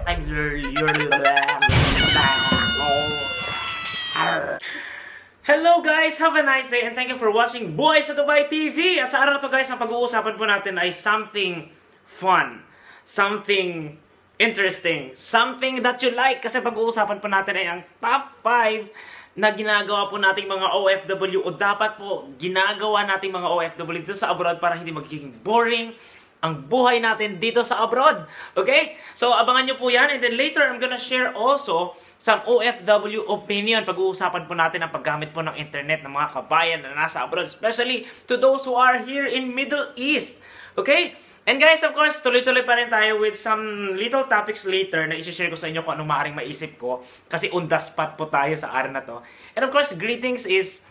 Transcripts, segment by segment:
I'm Hello guys! Have a nice day and thank you for watching Buhay sa Dubai TV! At sa araw na to guys, ang pag-uusapan po natin ay something fun, something interesting, something that you like. Kasi pag-uusapan po natin ay ang top 5 na ginagawa po nating mga OFW o dapat po ginagawa nating mga OFW dito sa abroad para hindi magiging boring ang buhay natin dito sa abroad. Okay? So, abangan nyo po yan. And then later, I'm gonna share also some OFW opinion. Pag-uusapan po natin ang paggamit po ng internet ng mga kabayan na nasa abroad. Especially to those who are here in Middle East. Okay? And guys, of course, tuloy-tuloy pa rin tayo with some little topics later na i-share ko sa inyo kung anong maaaring maisip ko. Kasi on the spot po tayo sa araw na to. And of course, greetings is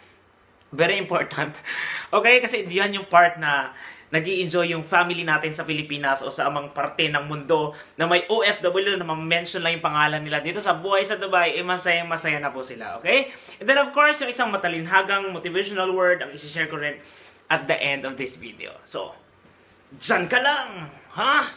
very important. Okay? Kasi diyan yung part na nag-i-enjoy yung family natin sa Pilipinas o sa amang parte ng mundo na may OFW na ma-mention lang yung pangalan nila dito sa Buhay sa Dubai, eh masayang-masaya na po sila, okay? And then of course, yung isang matalinhagang motivational word ang isi-share ko rin at the end of this video. So, dyan ka lang, ha?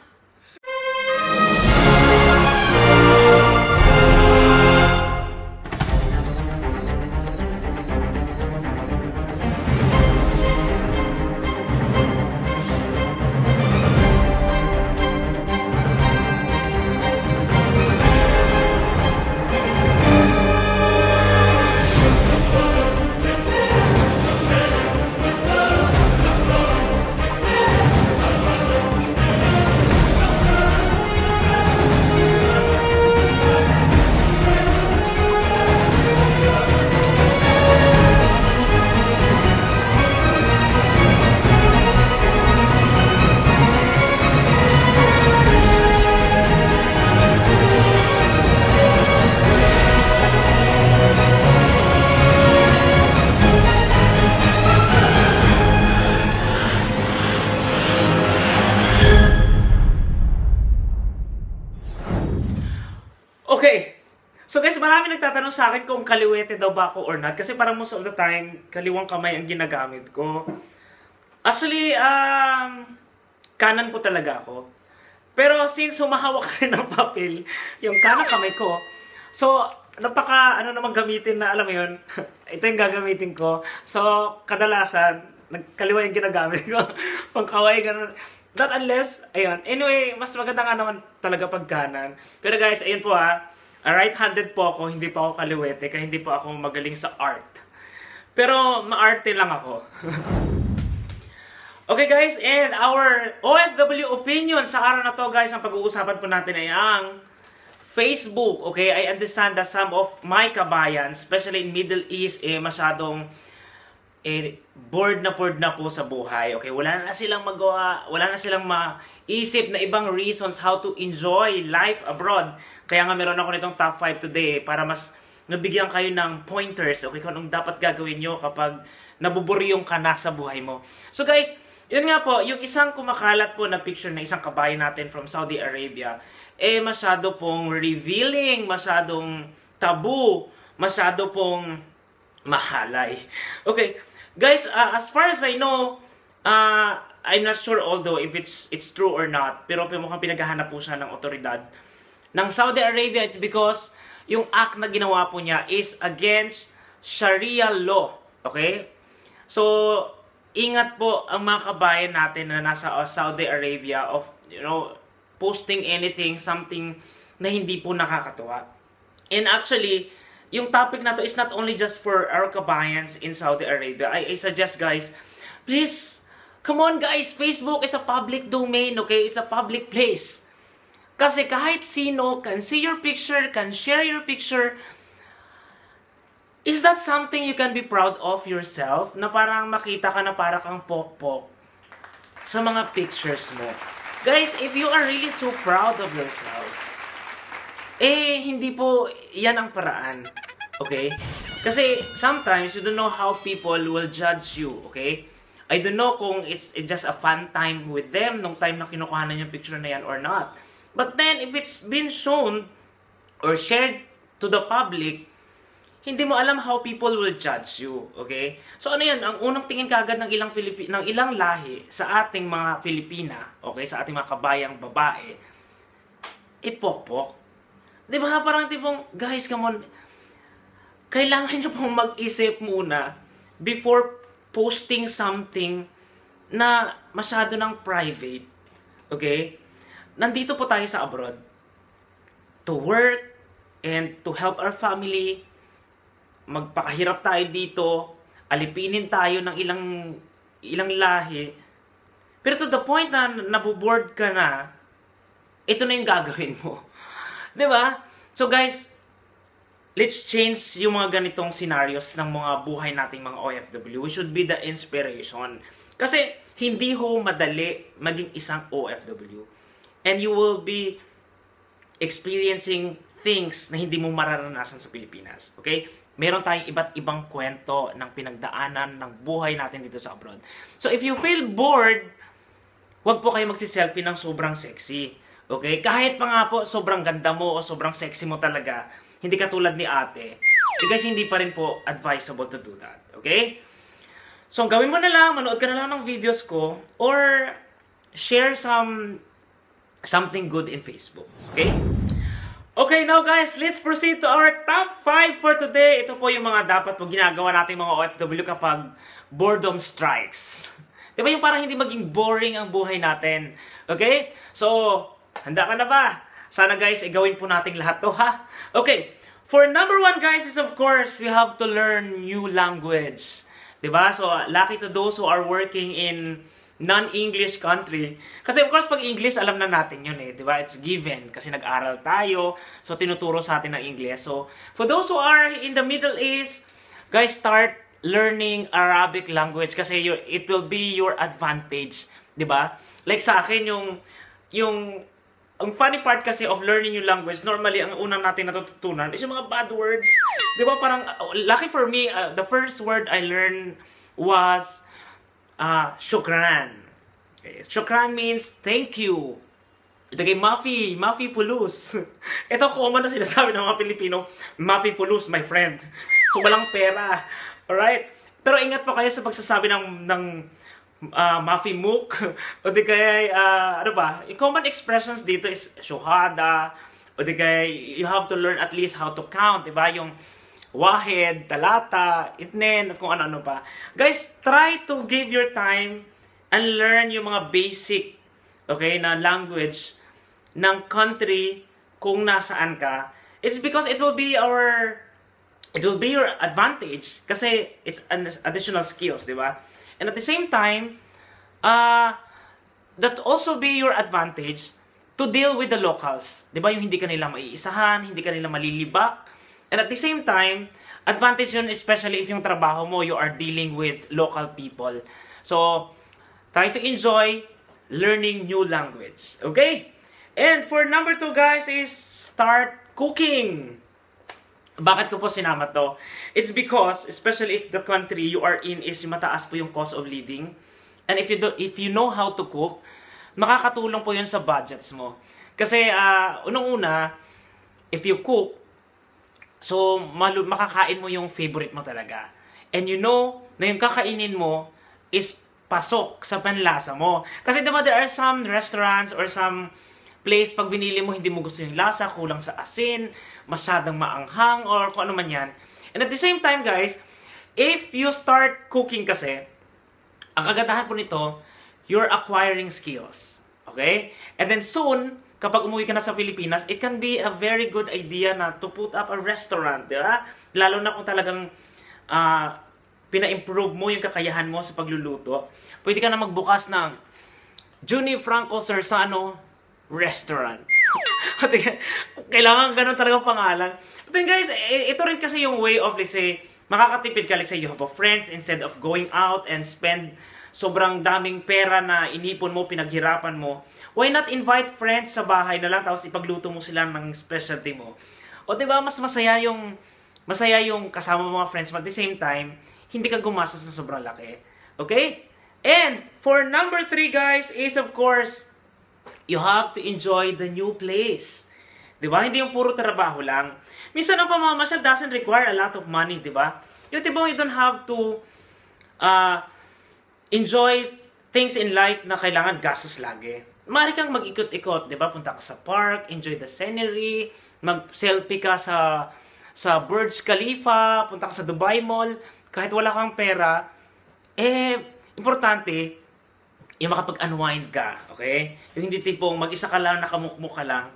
Okay. So guys, marami nagtatanong sa akin kung kaliwete daw ba ako or not. Kasi parang most of the time, kaliwang kamay ang ginagamit ko. Actually, kanan po talaga ako. Pero since humahawak kasi ng papel, yung kanang kamay ko, so, ano naman gamitin na, alam mo yun, ito yung gagamitin ko. So, kadalasan, kaliwa yung ginagamit ko. Pangkaway, ganun. Not unless, ayun. Anyway, mas maganda nga naman talaga pag kanan. Pero guys, ayun po right-handed po ako, hindi po ako kaliwete, kaya hindi po ako magaling sa art. Pero, maarte lang ako. Okay guys, and our OFW opinion sa araw na to guys, ang pag-uusapan po natin ay ang Facebook. Okay, I understand that some of my kabayan, especially in Middle East, masyadong bored na po sa buhay. Okay, wala na silang magawa, wala na silang maisip na ibang reasons how to enjoy life abroad. Kaya nga meron ako nitong top 5 today para mas nabigyan kayo ng pointers, okay, kung anong dapat gagawin nyo kapag nabuburyong ka na sa buhay mo. So guys, yun nga po, yung isang kumakalat po na picture na isang kabayan natin from Saudi Arabia, masyado pong revealing, masyadong tabu, masyado pong mahalay. Okay, guys, as far as I know, I'm not sure although if it's true or not, pero mukhang pinaghahanap po siya ng otoridad ng Saudi Arabia. It's because yung act na ginawa po niya is against Sharia law. Okay? So, ingat po ang mga kabayan natin na nasa Saudi Arabia of, posting anything, something na hindi po nakakatuwa. And actually, yung topic na to is not only just for our kabayans in Saudi Arabia. I suggest guys, please, come on guys, Facebook is a public domain, okay? It's a public place. Kasi kahit sino can see your picture, can share your picture. Is that something you can be proud of yourself? Na parang makita ka na parang kang pokpok sa mga pictures mo. Guys, if you are really so proud of yourself, hindi po yan ang paraan. Okay? Kasi sometimes you don't know how people will judge you. Okay? I don't know kung it's just a fun time with them nung time na kinukuhanan yung picture na yan or not. But then, if it's been shown or shared to the public, hindi mo alam how people will judge you, okay? So ano yan, ang unang tingin kaagad ng ilang lahi sa ating mga Pilipina, okay, sa ating mga kabayang babae, pokpok. Di ba? Parang tipong, guys, come on. Kailangan nyo pong mag-isip muna before posting something na masyado ng private. Okay? Nandito po tayo sa abroad to work and to help our family. Magpakahirap tayo dito. Alipinin tayo ng ilang lahi. Pero to the point na nabuboard ka na, ito na yung gagawin mo. Diba? So guys, let's change yung mga ganitong scenarios ng mga buhay nating mga OFW. We should be the inspiration. Kasi hindi ho madali maging isang OFW. And you will be experiencing things na hindi mo mararanasan sa Pilipinas. Okay? Meron tayong iba't ibang kwento ng pinagdaanan ng buhay natin dito sa abroad. So if you feel bored, huwag po kayo magsiselfie ng sobrang sexy. Okay? Kahit pa nga po sobrang ganda mo o sobrang sexy mo talaga, hindi katulad ni ate, guys, hindi pa rin po advisable to do that. Okay? So, gawin mo na lang, manood ka na lang ng videos ko, or share something good in Facebook. Okay? Okay, now guys, let's proceed to our top 5 for today. Ito po yung mga dapat po ginagawa nating mga OFW kapag boredom strikes. Diba yung parang hindi maging boring ang buhay natin? Okay? So, handa ka na ba? Sana guys, gawin po nating lahat to, ha? Okay, for number 1 guys is of course, we have to learn new language. Diba? So, lucky to those who are working in non-English country. Kasi of course, pag English, alam na natin yun eh. Diba? It's given. Kasi nag-aral tayo. So, tinuturo sa atin ng English. So, for those who are in the Middle East, guys, start learning Arabic language. Kasi it will be your advantage. Diba? Like sa akin, ang funny part kasi of learning new language, normally, ang unang natin natututunan is yung mga bad words. Diba? Parang, lucky for me, the first word I learned was shukran. Okay. Shukran means thank you. Ito kay Mafi Pulus. Ito common na sinasabi ng mga Pilipino, Mafi Pulus, my friend. So walang pera. Alright? Pero ingat po kayo sa pagsasabi ng Mafi Muk. O di kaya, ano ba? Yung common expressions dito is shuhada. O di kaya, you have to learn at least how to count. Diba? Yung wahid, talata, itnen, at kung ano-ano pa. Guys, try to give your time and learn yung mga basic, okay, na language ng country kung nasaan ka. It's because it will be your advantage kasi it's an additional skills, di ba? And at the same time, that also be your advantage to deal with the locals. Di ba? Yung hindi ka nila maiisahan, hindi ka nila malilibak. And at the same time, advantage yun, especially if yung trabaho mo, you are dealing with local people. So, try to enjoy learning new language. Okay? And for number 2, guys, is start cooking. Bakit ko po sinama to? It's because, especially if the country you are in is mataas po yung cost of living. And if you know how to cook, makakatulong po yun sa budgets mo. Kasi, unang-una, if you cook, so, makakain mo yung favorite mo talaga. And you know na yung kakainin mo is pasok sa panlasa mo. Kasi diba, there are some restaurants or some place, pag binili mo, hindi mo gusto yung lasa, kulang sa asin, masyadong maanghang, or kung ano man yan. And at the same time, guys, if you start cooking kasi, ang kagandahan po nito, you're acquiring skills. Okay? And then soon, kapag umuwi ka na sa Pilipinas, it can be a very good idea na to put up a restaurant, di ba? Lalo na kung talagang pina-improve mo yung kakayahan mo sa pagluluto. Pwede ka na magbukas ng Juni Franco Sersano Restaurant. Kailangan ganun talaga pangalan. But then guys, ito rin kasi yung way of, let's say, makakatipid ka, let's say, you have a friends, instead of going out and spend sobrang daming pera na inipon mo, pinaghirapan mo, why not invite friends sa bahay na lang tapos ipagluto mo sila ng specialty mo? O diba, mas masaya yung kasama mo mga friends, but at the same time, hindi ka gumastos ng sobrang laki. Okay? And for number 3, guys, is of course, you have to enjoy the new place. Diba? Hindi yung puro trabaho lang. Minsan ang pamamasyal doesn't require a lot of money, diba? Yung diba, you don't have to enjoy things in life na kailangan gastos lagi. maaari kang mag-ikot-ikot, di ba? Punta ka sa park, enjoy the scenery, mag-selfie ka sa Burj Khalifa, punta ka sa Dubai Mall, kahit wala kang pera, importante, yung makapag-unwind ka, okay? Yung hindi tipong mag-isa ka lang, nakamukmuk ka lang.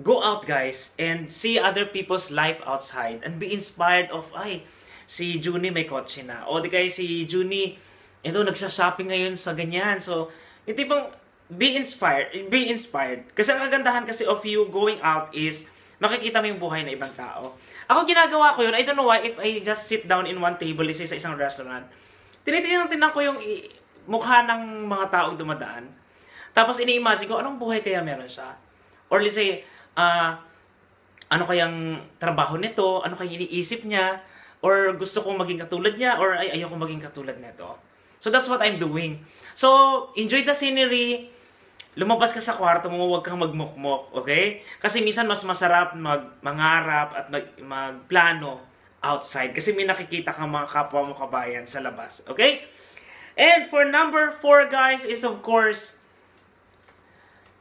Go out, guys, and see other people's life outside and be inspired of, ay, si Junie may kotse na. O di kaya si Junie, ito, nagsha-shopping ngayon sa ganyan. So, yung tipong, be inspired. Kasi ang kagandahan kasi of you going out is, makikita mo yung buhay ng ibang tao. Ako ginagawa ko yun, I don't know why, if I just sit down in one table, sa isang restaurant, tinitingnan ko yung mukha ng mga taong dumadaan. Tapos ini-imagine ko, anong buhay kaya meron siya? Or let's say, ano kayang trabaho nito? Ano kayang iniisip niya? Or gusto kong maging katulad niya? Or ay, ayoko maging katulad nito? So that's what I'm doing. So, enjoy the scenery. Lumabas ka sa kwarto mo, huwag kang magmukmok, okay? Kasi minsan mas masarap mangarap at magplano outside. Kasi may nakikita kang mga kapwa mo kabayan sa labas, okay? And for number 4, guys, is of course,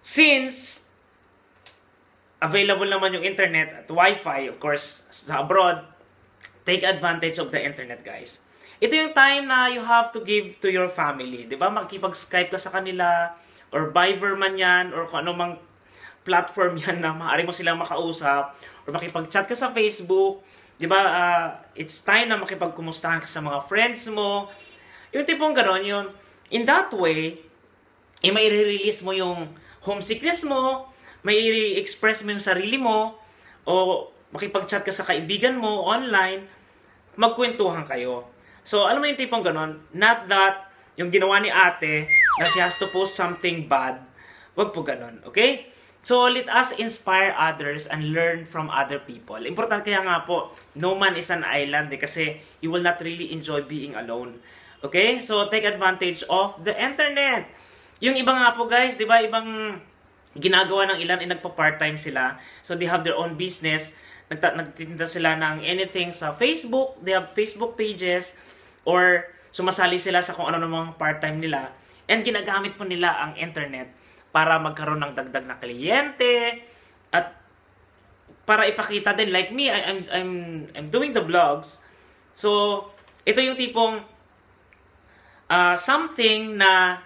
since available naman yung internet at Wi-Fi, of course, sa abroad, take advantage of the internet, guys. Ito yung time na you have to give to your family. Di ba? Makikipag-Skype ka sa kanila, or Viber man yan, or kung anumang platform yan na maaari mo silang makausap, or makipag-chat ka sa Facebook. Di ba? It's time na makipag-kumustahan ka sa mga friends mo. Yung tipong gano'n, yun. In that way, may i-release mo yung homesickness mo, may i-express mo yung sarili mo, o makipag-chat ka sa kaibigan mo online, magkwentuhan kayo. So, alam mo yung tipong gano'n, not that yung ginawa ni ate na she has to post something bad, wag po gano'n, okay? So, let us inspire others and learn from other people. Importante kaya nga po, no man is an island kasi you will not really enjoy being alone. Okay? So, take advantage of the internet. Yung iba nga po guys, di ba, ibang ginagawa ng ilan ay nagpa-part-time sila. So, they have their own business. Nagtitinda sila ng anything sa Facebook. They have Facebook pages. Or, sumasali sila sa kung ano namang part-time nila. And ginagamit po nila ang internet para magkaroon ng dagdag na kliyente. At para ipakita din, like me, I'm doing the vlogs. So, ito yung tipong something na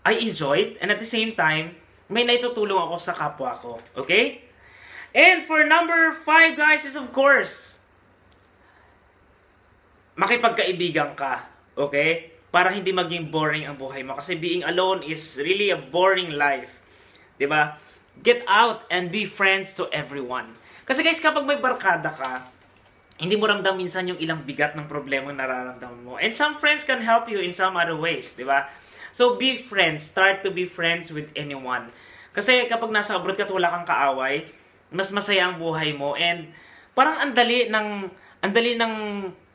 I enjoyed, and at the same time, may naitutulong ako sa kapwa ko. Okay? And for number 5, guys, is of course, makipagkaibigan ka. Okay? Para hindi maging boring ang buhay mo. Kasi being alone is really a boring life. Diba? Get out and be friends to everyone. Kasi guys, kapag may barkada ka, hindi mo ramdam minsan yung ilang bigat ng problema na nararamdaman mo. And some friends can help you in some other ways, di ba? So, be friends. Start to be friends with anyone. Kasi kapag nasa abroad ka at wala kang kaaway, mas masaya ang buhay mo. And parang andali ng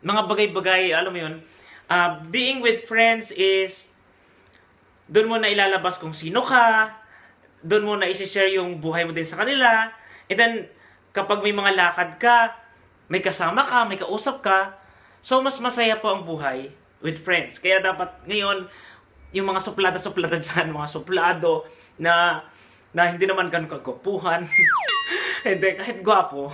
mga bagay-bagay, alam mo yun, being with friends is, doon mo na ilalabas kung sino ka, doon mo na isi-share yung buhay mo din sa kanila, and then, kapag may mga lakad ka, may kasama ka, may kausap ka, so mas masaya po ang buhay with friends. Kaya dapat ngayon, yung mga suplada-suplada dyan, mga suplado na hindi naman ganun kagwapuhan, hindi, kahit gwapo,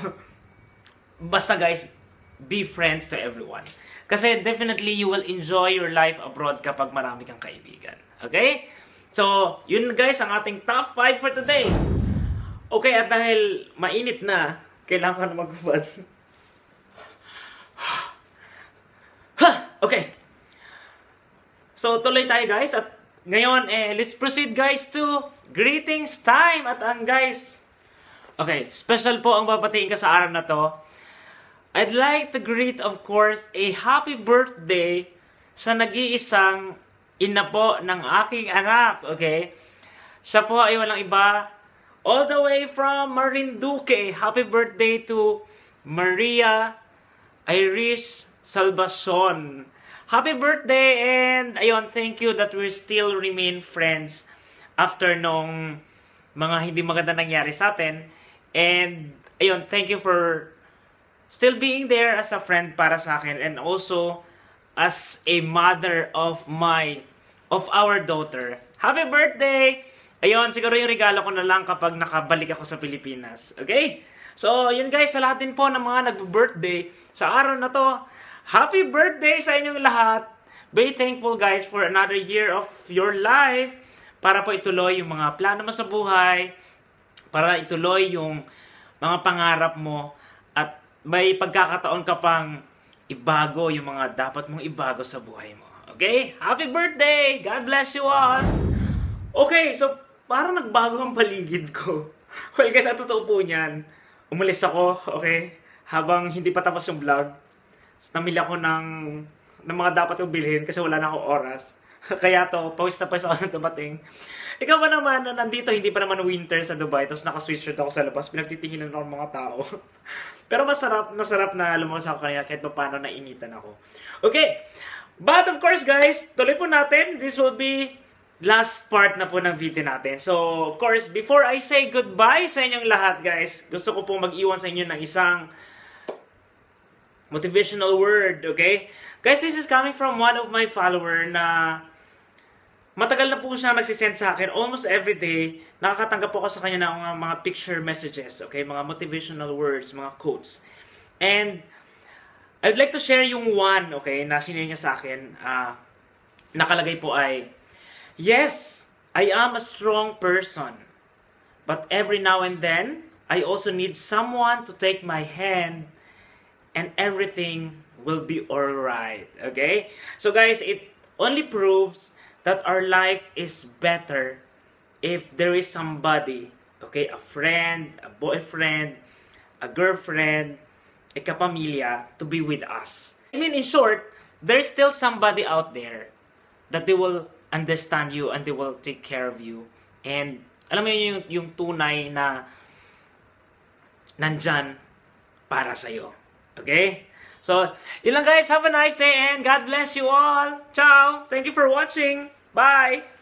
basta guys, be friends to everyone. Kasi definitely you will enjoy your life abroad kapag marami kang kaibigan. Okay? So, yun guys ang ating top 5 for today. Okay, at dahil mainit na, kailangan maghubad. Okay. So, tuloy tayo guys. At ngayon, let's proceed guys to greetings time. At guys, okay, special po ang babatiin ka sa araw na to. I'd like to greet, of course, a happy birthday sa nag-iisang ina po ng aking anak. Okay? Siya po ay walang iba. All the way from Marinduque. Happy birthday to Maria Iris Salvacion. Happy birthday, and ayun, thank you that we still remain friends after nung mga hindi maganda nangyari sa atin. And ayun, thank you for still being there as a friend para sa akin, and also as a mother of our daughter. Happy birthday! Ayun, siguro yung regalo ko na lang kapag nakabalik ako sa Pilipinas. Okay? So, yun guys, sa lahat din po ng mga nagbe-birthday sa araw na to, happy birthday sa inyong lahat! Be thankful guys for another year of your life para po ituloy yung mga plano mo sa buhay, para ituloy yung mga pangarap mo, at may pagkakataon ka pang ibago yung mga dapat mong ibago sa buhay mo. Okay? Happy birthday! God bless you all! Okay, so parang nagbago ang paligid ko. Well guys, ang totoo po niyan, umalis ako, okay? Habang hindi pa tapos yung vlog, namili ako ng mga dapat kong bilhin kasi wala na akong oras. Kaya to, pawis na pawis ako na dumating. Ikaw ba naman, nandito, hindi pa naman winter sa Dubai, tapos naka-sweatshirt ako sa labas, pinagtitinginan ako ng mga tao. Pero masarap na lumabas ako kanina kahit pa paano nainitan ako. Okay, but of course guys, tuloy po natin. This will be last part na po ng video natin. So, of course, before I say goodbye sa inyong lahat, guys, gusto ko pong mag-iwan sa inyo ng isang motivational word, okay? Guys, this is coming from one of my follower na matagal na po siya nagsisend sa akin. Almost every day, nakakatanggap po ako sa kanya ng mga picture messages, okay? Mga motivational words, mga quotes. And I'd like to share yung one, okay, na sinend niya sa akin. Nakalagay po ay, yes, I am a strong person, but every now and then, I also need someone to take my hand and everything will be alright, okay? So guys, it only proves that our life is better if there is somebody, okay? A friend, a boyfriend, a girlfriend, a kapamilya to be with us. I mean, in short, there's still somebody out there that they will understand you and they will take care of you. And alam mo yun, yung tunay na nandyan para sa'yo. Okay? So, yun lang guys. Have a nice day and God bless you all. Ciao! Thank you for watching. Bye!